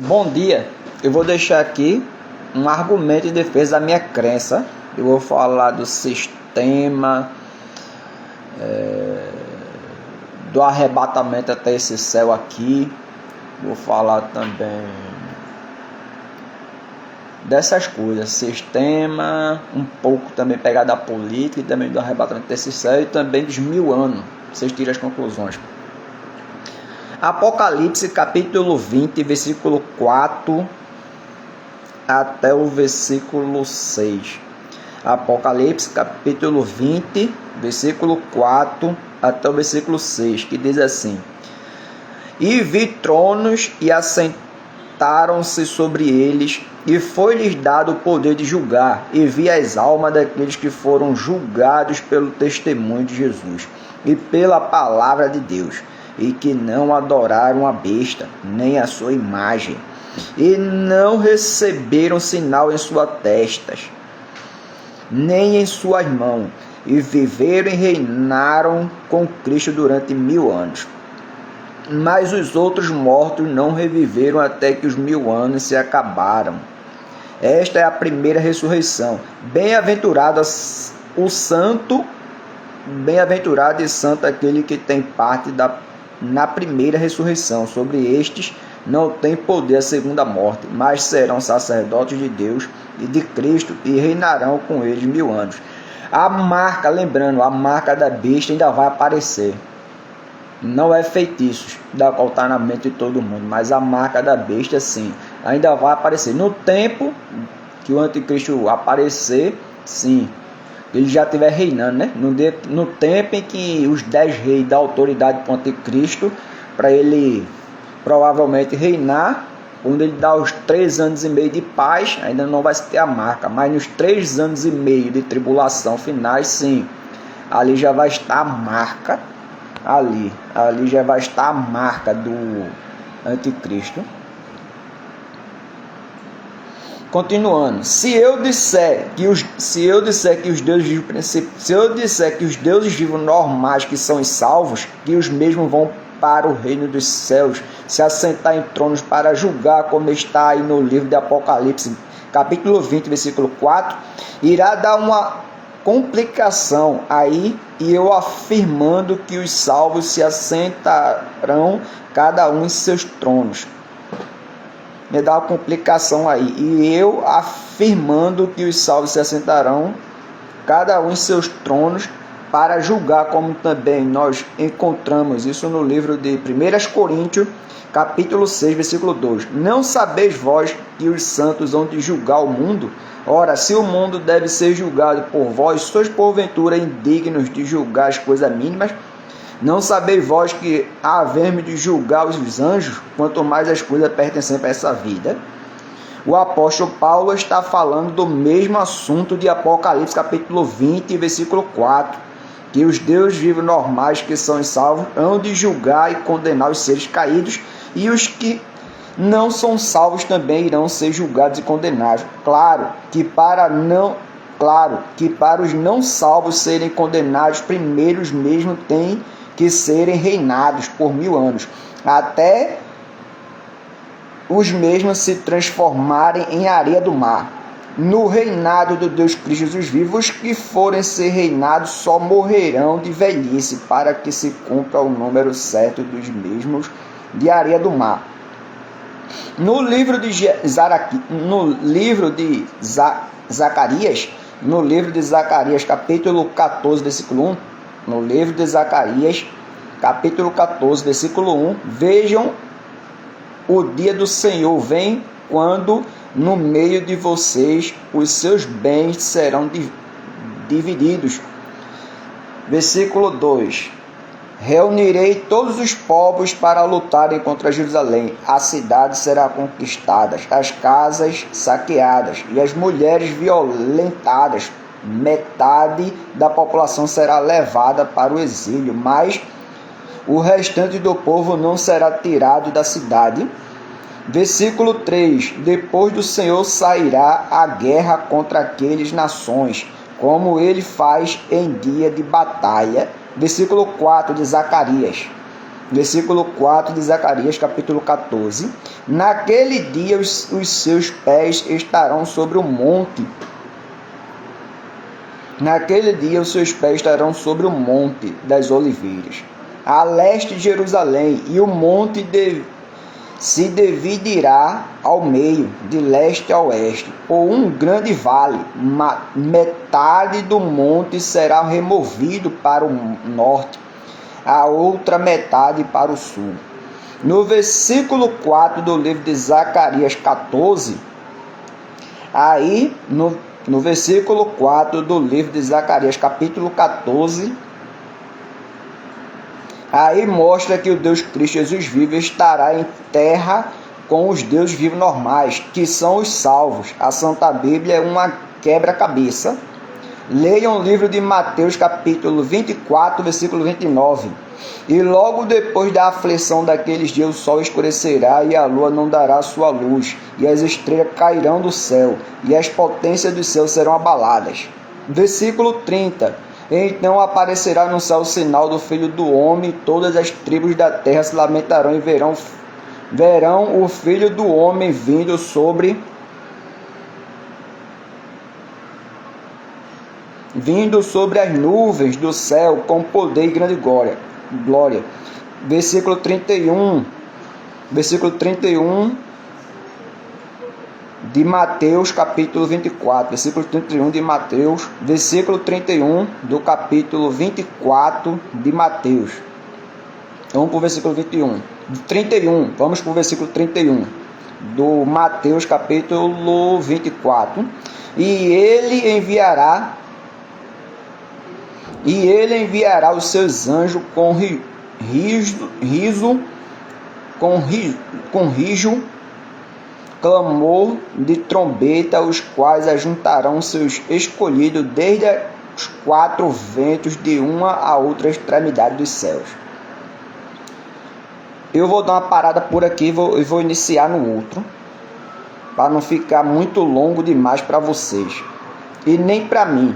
Bom dia, eu vou deixar aqui um argumento em defesa da minha crença. Eu vou falar do sistema do arrebatamento até esse céu aqui. Vou falar também dessas coisas, sistema, um pouco também pegada da política e também do arrebatamento desse céu e também dos 1000 anos. Vocês tiram as conclusões. Apocalipse capítulo 20, versículo 4 até o versículo 6. Apocalipse capítulo 20, versículo 4 até o versículo 6, que diz assim: E vi tronos e assentaram-se sobre eles, e foi-lhes dado o poder de julgar, e vi as almas daqueles que foram julgados pelo testemunho de Jesus e pela palavra de Deus, e que não adoraram a besta, nem a sua imagem, e não receberam sinal em suas testas, nem em suas mãos, e viveram e reinaram com Cristo durante 1000 anos. Mas os outros mortos não reviveram até que os 1000 anos se acabaram. Esta é a primeira ressurreição. Bem-aventurado o santo, bem-aventurado e santo aquele que tem parte na primeira ressurreição. Sobre estes não tem poder a segunda morte, mas serão sacerdotes de Deus e de Cristo e reinarão com eles 1000 anos. A marca, lembrando, a marca da besta ainda vai aparecer. Não é feitiços da qual está na mente de todo mundo, mas a marca da besta sim, ainda vai aparecer. No tempo que o anticristo aparecer, sim, ele já estiver reinando, né? No tempo em que os 10 reis dão autoridade para o anticristo, para ele provavelmente reinar, quando ele dá os 3 anos e meio de paz, ainda não vai ter a marca, mas nos 3 anos e meio de tribulação finais, sim, ali já vai estar a marca, ali já vai estar a marca do anticristo. Continuando, se eu disser que os deuses vivos normais que são salvos, que os mesmos vão para o reino dos céus, se assentar em tronos para julgar, como está aí no livro de Apocalipse, capítulo 20, versículo 4, irá dar uma complicação aí, e eu afirmando que os salvos se assentarão cada um em seus tronos. Me dá uma complicação aí. E eu afirmando que os salvos se assentarão cada um em seus tronos para julgar, como também nós encontramos isso no livro de 1 Coríntios, capítulo 6, versículo 2. Não sabeis vós que os santos hão de julgar o mundo? Ora, se o mundo deve ser julgado por vós, sois porventura indignos de julgar as coisas mínimas? Não sabeis vós que havemos de julgar os anjos, quanto mais as coisas pertencentes a essa vida? O apóstolo Paulo está falando do mesmo assunto de Apocalipse capítulo 20, versículo 4, que os deuses vivos normais que são salvos hão de julgar e condenar os seres caídos, e os que não são salvos também irão ser julgados e condenados. Claro que para os não salvos serem condenados, primeiro os mesmos têm que serem reinados por 1000 anos, até os mesmos se transformarem em areia do mar. No reinado do Deus Cristo dos vivos, que forem ser reinados só morrerão de velhice, para que se cumpra o número certo dos mesmos de areia do mar. No livro de Zacarias, capítulo 14, versículo 1, no livro de Zacarias, capítulo 14, versículo 1, vejam, o dia do Senhor vem, quando no meio de vocês os seus bens serão divididos. Versículo 2, reunirei todos os povos para lutarem contra Jerusalém. A cidade será conquistada, as casas saqueadas e as mulheres violentadas. Metade da população será levada para o exílio, mas o restante do povo não será tirado da cidade. Versículo 3, depois do Senhor sairá a guerra contra aqueles nações, como ele faz em dia de batalha. Versículo 4 de Zacarias, Versículo 4 de Zacarias, capítulo 14. Naquele dia os seus pés estarão sobre o monte. Naquele dia os seus pés estarão sobre o monte das oliveiras, a leste de Jerusalém, e o monte se dividirá ao meio, de leste a oeste, por um grande vale. Metade do monte será removido para o norte, a outra metade para o sul. No versículo 4 do livro de Zacarias 14, no versículo 4 do livro de Zacarias, capítulo 14, aí mostra que o Deus Cristo Jesus vivo estará em terra com os deuses vivos normais, que são os salvos. A Santa Bíblia é uma quebra-cabeça. Leiam o livro de Mateus, capítulo 24, versículo 29. E logo depois da aflição daqueles dias, o sol escurecerá e a lua não dará sua luz, e as estrelas cairão do céu, e as potências do céu serão abaladas. Versículo 30. Então aparecerá no céu o sinal do Filho do Homem, e todas as tribos da terra se lamentarão e verão o Filho do Homem vindo sobre as nuvens do céu com poder e grande glória. Versículo 31 de Mateus, capítulo 24. Versículo 31 de Mateus. Versículo 31 do capítulo 24 de Mateus. Vamos para o versículo 31. Vamos para o versículo 31 do Mateus, capítulo 24. E ele enviará os seus anjos com rijo, clamor de trombeta, os quais ajuntarão seus escolhidos desde os quatro ventos, de uma a outra extremidade dos céus. Eu vou dar uma parada por aqui e vou iniciar no outro, para não ficar muito longo demais para vocês e nem para mim.